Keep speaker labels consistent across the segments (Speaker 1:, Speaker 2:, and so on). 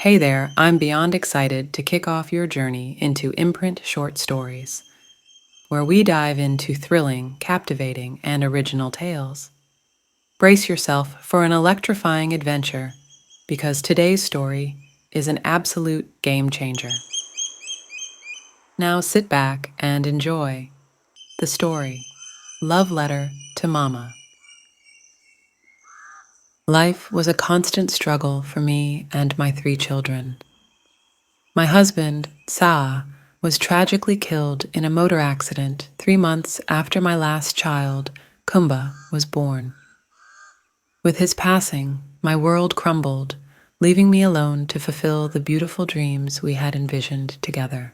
Speaker 1: Hey there, I'm beyond excited to kick off your journey into Imprint short stories, where we dive into thrilling, captivating, and original tales. Brace yourself for an electrifying adventure, because today's story is an absolute game changer. Now sit back and enjoy the story, Love Letter to Mama. Life was a constant struggle for me and my 3 children. My husband, Sa, was tragically killed in a motor accident 3 months after my last child, Kumba, was born. With his passing, my world crumbled, leaving me alone to fulfill the beautiful dreams we had envisioned together.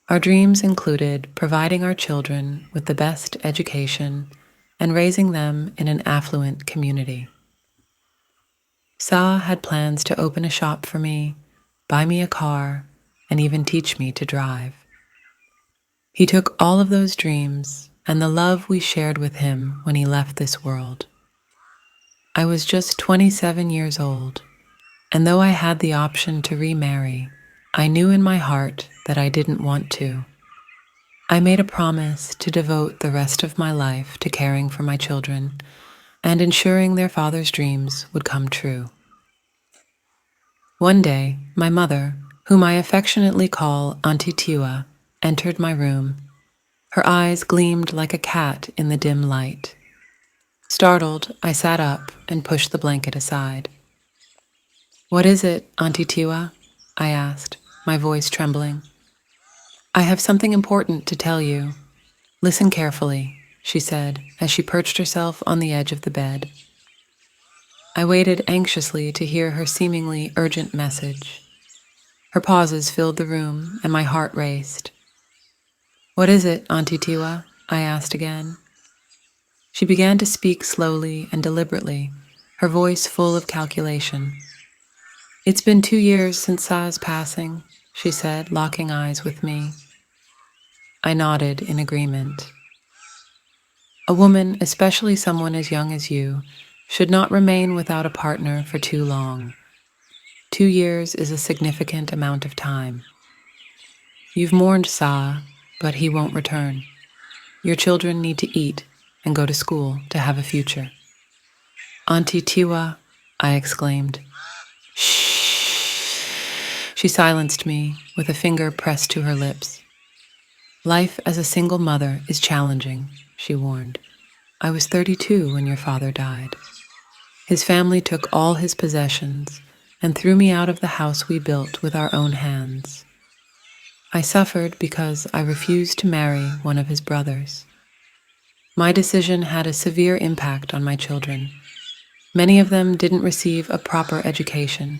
Speaker 1: Our dreams included providing our children with the best education and raising them in an affluent community. Sa had plans to open a shop for me, buy me a car, and even teach me to drive. He took all of those dreams and the love we shared with him when he left this world. I was just 27 years old, and though I had the option to remarry, I knew in my heart that I didn't want to. I made a promise to devote the rest of my life to caring for my children and ensuring their father's dreams would come true. One day, my mother, whom I affectionately call Auntie Tiwa, entered my room. Her eyes gleamed like a cat in the dim light. Startled, I sat up and pushed the blanket aside. "What is it, Auntie Tiwa?" I asked, my voice trembling. "I have something important to tell you. Listen carefully," she said as she perched herself on the edge of the bed. I waited anxiously to hear her seemingly urgent message. Her pauses filled the room, and my heart raced. "What is it, Auntie Tiwa?" I asked again. She began to speak slowly and deliberately, her voice full of calculation. "It's been 2 years since Sa's passing," she said, locking eyes with me. I nodded in agreement. "A woman, especially someone as young as you, should not remain without a partner for too long. 2 years is a significant amount of time. You've mourned Sa, but he won't return. Your children need to eat and go to school to have a future." "Auntie Tiwa," I exclaimed. "Shh." She silenced me with a finger pressed to her lips. "Life as a single mother is challenging," she warned. "I was 32 when your father died. His family took all his possessions and threw me out of the house we built with our own hands. I suffered because I refused to marry one of his brothers. My decision had a severe impact on my children. Many of them didn't receive a proper education.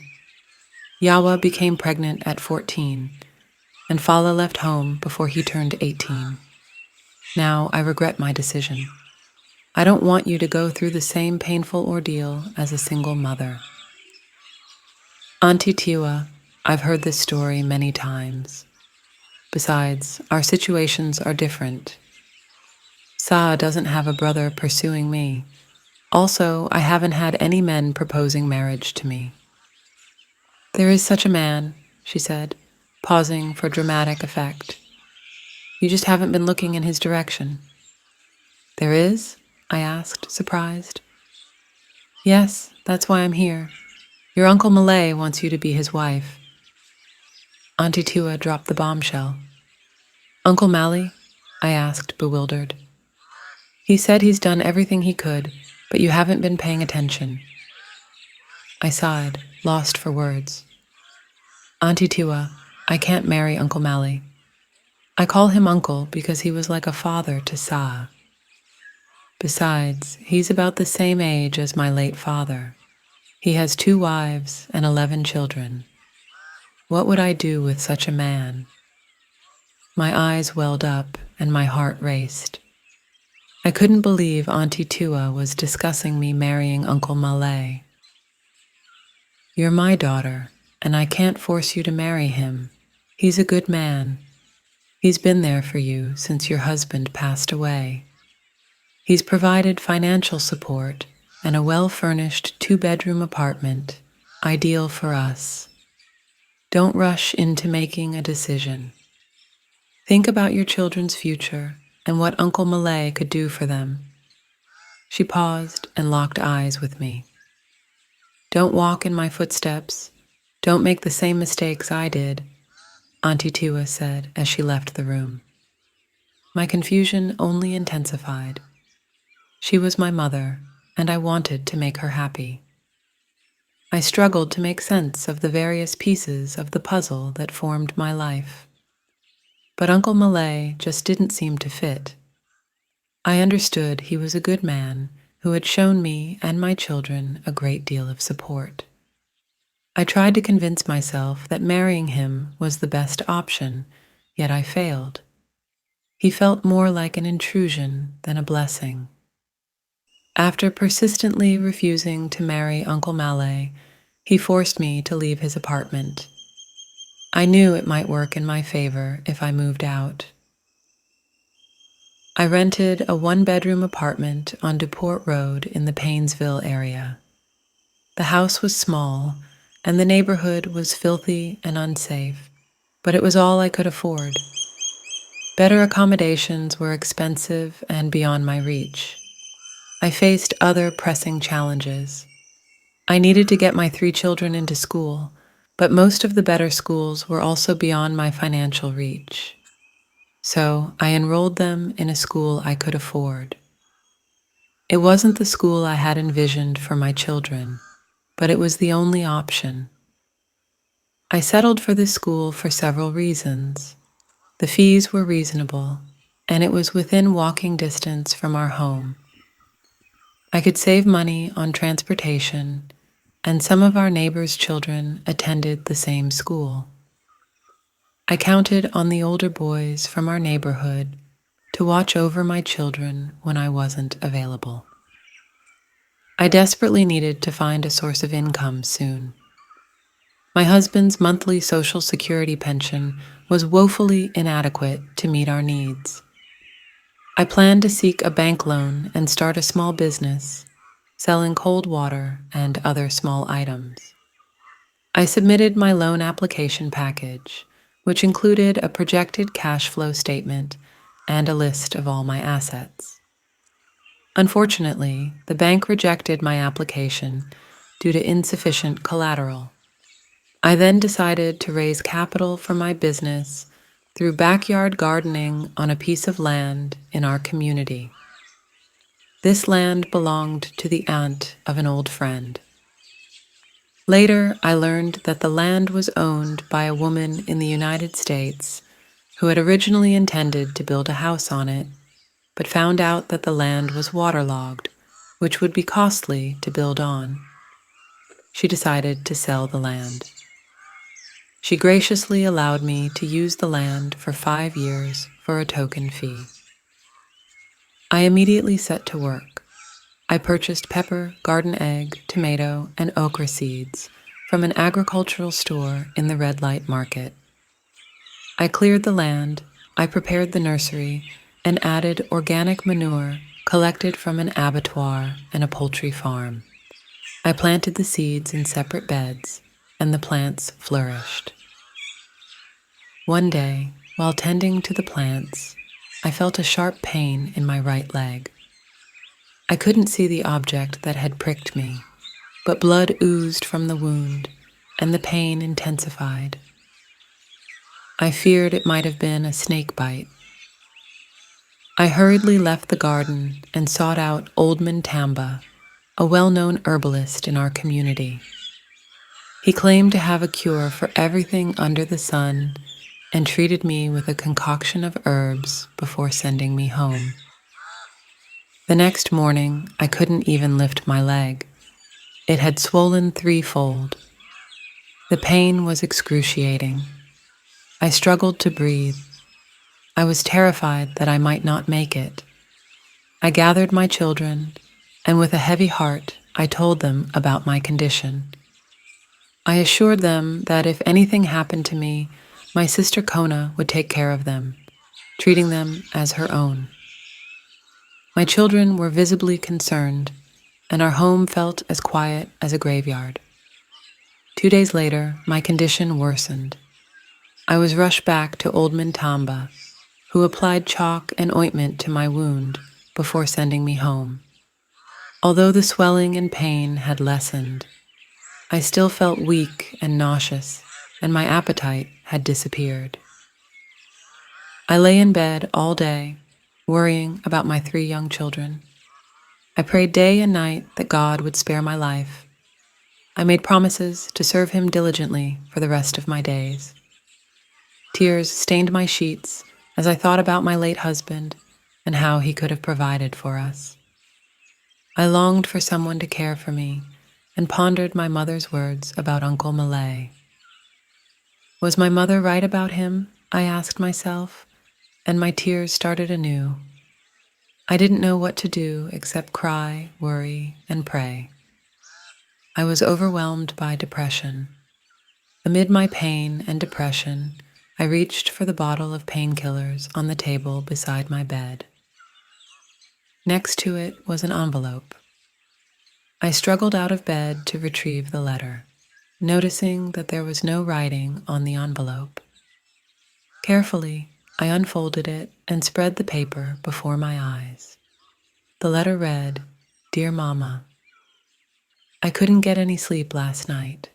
Speaker 1: Yawa became pregnant at 14, and Fala left home before he turned 18. Now I regret my decision. I don't want you to go through the same painful ordeal as a single mother." "Auntie Tiwa, I've heard this story many times. Besides, our situations are different. Sa doesn't have a brother pursuing me. Also, I haven't had any men proposing marriage to me." "There is such a man," she said, pausing for dramatic effect. "You just haven't been looking in his direction." "There is?" I asked, surprised. "Yes, that's why I'm here. Your Uncle Malay wants you to be his wife." Auntie Tua dropped the bombshell. "Uncle Mally?" I asked, bewildered. "He said he's done everything he could, but you haven't been paying attention." I sighed, lost for words. "Auntie Tua, I can't marry Uncle Mally. I call him Uncle because he was like a father to Sa. Besides, he's about the same age as my late father. He has 2 wives and 11 children. What would I do with such a man?" My eyes welled up and my heart raced. I couldn't believe Auntie Tua was discussing me marrying Uncle Malay. "You're my daughter, and I can't force you to marry him. He's a good man. He's been there for you since your husband passed away. He's provided financial support and a well-furnished 2-bedroom apartment, ideal for us. Don't rush into making a decision. Think about your children's future and what Uncle Malay could do for them. She paused and locked eyes with me. Don't walk in my footsteps. Don't make the same mistakes I did, Auntie Tiwa said as she left the room. My confusion only intensified. She was my mother, and I wanted to make her happy. I struggled to make sense of the various pieces of the puzzle that formed my life. But Uncle Malay just didn't seem to fit. I understood he was a good man who had shown me and my children a great deal of support. I tried to convince myself that marrying him was the best option, yet I failed. He felt more like an intrusion than a blessing. After persistently refusing to marry Uncle Malay, he forced me to leave his apartment. I knew it might work in my favor if I moved out. I rented a one-bedroom apartment on Duport Road in the Paynesville area. The house was small, and the neighborhood was filthy and unsafe, but it was all I could afford. Better accommodations were expensive and beyond my reach. I faced other pressing challenges. I needed to get my 3 children into school, but most of the better schools were also beyond my financial reach. So I enrolled them in a school I could afford. It wasn't the school I had envisioned for my children, but it was the only option. I settled for this school for several reasons. The fees were reasonable, and it was within walking distance from our home. I could save money on transportation, and some of our neighbors' children attended the same school. I counted on the older boys from our neighborhood to watch over my children when I wasn't available. I desperately needed to find a source of income soon. My husband's monthly Social Security pension was woefully inadequate to meet our needs. I planned to seek a bank loan and start a small business, selling cold water and other small items. I submitted my loan application package, which included a projected cash flow statement and a list of all my assets. Unfortunately, the bank rejected my application due to insufficient collateral. I then decided to raise capital for my business through backyard gardening on a piece of land in our community. This land belonged to the aunt of an old friend. Later, I learned that the land was owned by a woman in the United States who had originally intended to build a house on it, but found out that the land was waterlogged, which would be costly to build on. She decided to sell the land. She graciously allowed me to use the land for 5 years for a token fee. I immediately set to work. I purchased pepper, garden egg, tomato, and okra seeds from an agricultural store in the red light market. I cleared the land, I prepared the nursery, and added organic manure collected from an abattoir and a poultry farm. I planted the seeds in separate beds, and the plants flourished. One day, while tending to the plants, I felt a sharp pain in my right leg. I couldn't see the object that had pricked me, but blood oozed from the wound, and the pain intensified. I feared it might have been a snake bite. I hurriedly left the garden and sought out Oldman Tamba, a well-known herbalist in our community. He claimed to have a cure for everything under the sun and treated me with a concoction of herbs before sending me home. The next morning, I couldn't even lift my leg. It had swollen 3-fold. The pain was excruciating. I struggled to breathe. I was terrified that I might not make it. I gathered my children, and with a heavy heart, I told them about my condition. I assured them that if anything happened to me, my sister Kona would take care of them, treating them as her own. My children were visibly concerned, and our home felt as quiet as a graveyard. 2 days later, my condition worsened. I was rushed back to old Mintamba, who applied chalk and ointment to my wound before sending me home. Although the swelling and pain had lessened, I still felt weak and nauseous, and my appetite had disappeared. I lay in bed all day, worrying about my 3 young children. I prayed day and night that God would spare my life. I made promises to serve him diligently for the rest of my days. Tears stained my sheets as I thought about my late husband and how he could have provided for us. I longed for someone to care for me and pondered my mother's words about Uncle Malay. Was my mother right about him? I asked myself, and my tears started anew. I didn't know what to do except cry, worry, and pray. I was overwhelmed by depression. Amid my pain and depression, I reached for the bottle of painkillers on the table beside my bed. Next to it was an envelope. I struggled out of bed to retrieve the letter, noticing that there was no writing on the envelope. Carefully, I unfolded it and spread the paper before my eyes. The letter read, "Dear Mama, I couldn't get any sleep last night.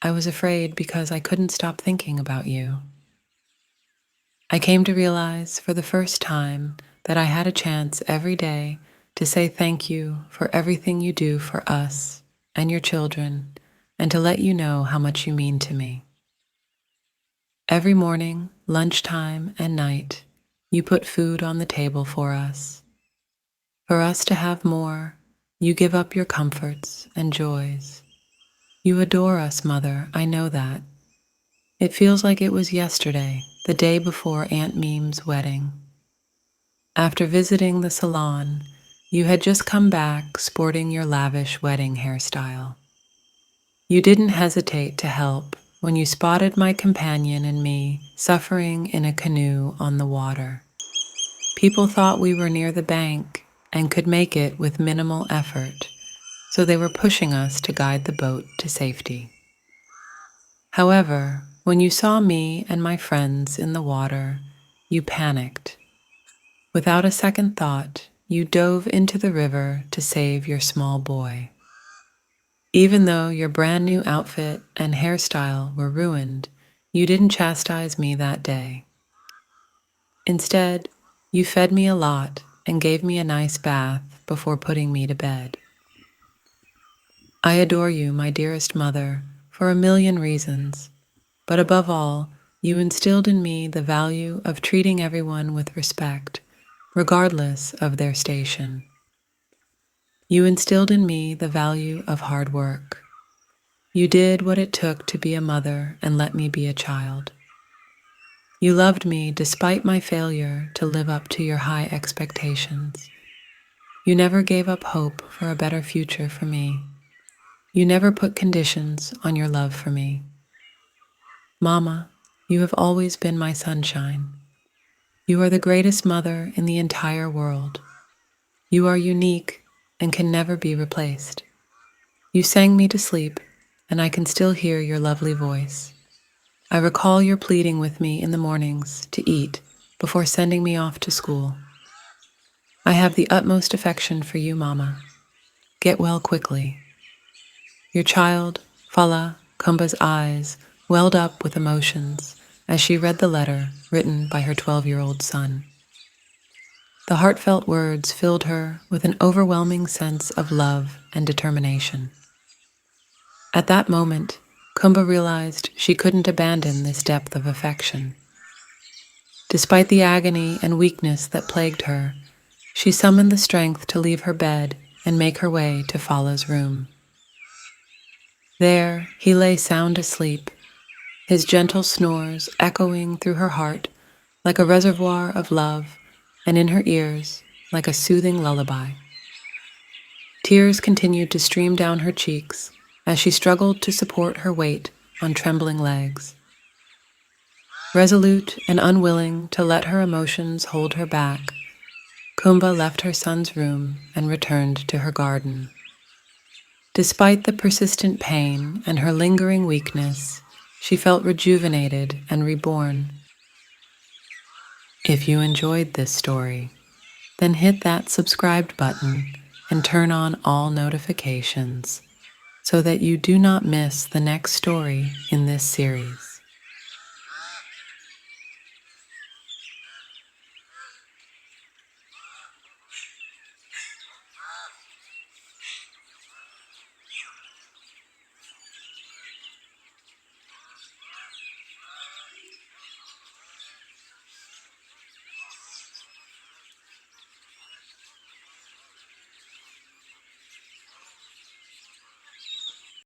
Speaker 1: I was afraid because I couldn't stop thinking about you. I came to realize for the first time that I had a chance every day to say thank you for everything you do for us and your children, and to let you know how much you mean to me. Every morning, lunchtime, and night, you put food on the table for us. For us to have more, you give up your comforts and joys. You adore us, Mother, I know that. It feels like it was yesterday, the day before Aunt Meme's wedding. After visiting the salon, you had just come back sporting your lavish wedding hairstyle. You didn't hesitate to help when you spotted my companion and me suffering in a canoe on the water. People thought we were near the bank and could make it with minimal effort, so they were pushing us to guide the boat to safety. However, when you saw me and my friends in the water, you panicked. Without a second thought, you dove into the river to save your small boy. Even though your brand new outfit and hairstyle were ruined, you didn't chastise me that day. Instead, you fed me a lot and gave me a nice bath before putting me to bed. I adore you, my dearest mother, for a million reasons, but above all, you instilled in me the value of treating everyone with respect, regardless of their station. You instilled in me the value of hard work. You did what it took to be a mother and let me be a child. You loved me despite my failure to live up to your high expectations. You never gave up hope for a better future for me. You never put conditions on your love for me. Mama, you have always been my sunshine. You are the greatest mother in the entire world. You are unique and can never be replaced. You sang me to sleep, and I can still hear your lovely voice. I recall your pleading with me in the mornings to eat before sending me off to school. I have the utmost affection for you, Mama. Get well quickly. Your child, Fala Kumba's eyes welled up with emotions as she read the letter written by her 12-year-old son. The heartfelt words filled her with an overwhelming sense of love and determination. At that moment, Kumba realized she couldn't abandon this depth of affection. Despite the agony and weakness that plagued her, she summoned the strength to leave her bed and make her way to Fala's room. There, he lay sound asleep, his gentle snores echoing through her heart like a reservoir of love, and in her ears like a soothing lullaby. Tears continued to stream down her cheeks as she struggled to support her weight on trembling legs. Resolute and unwilling to let her emotions hold her back, Kumba left her son's room and returned to her garden. Despite the persistent pain and her lingering weakness, she felt rejuvenated and reborn. If you enjoyed this story, then hit that subscribed button and turn on all notifications so that you do not miss the next story in this series.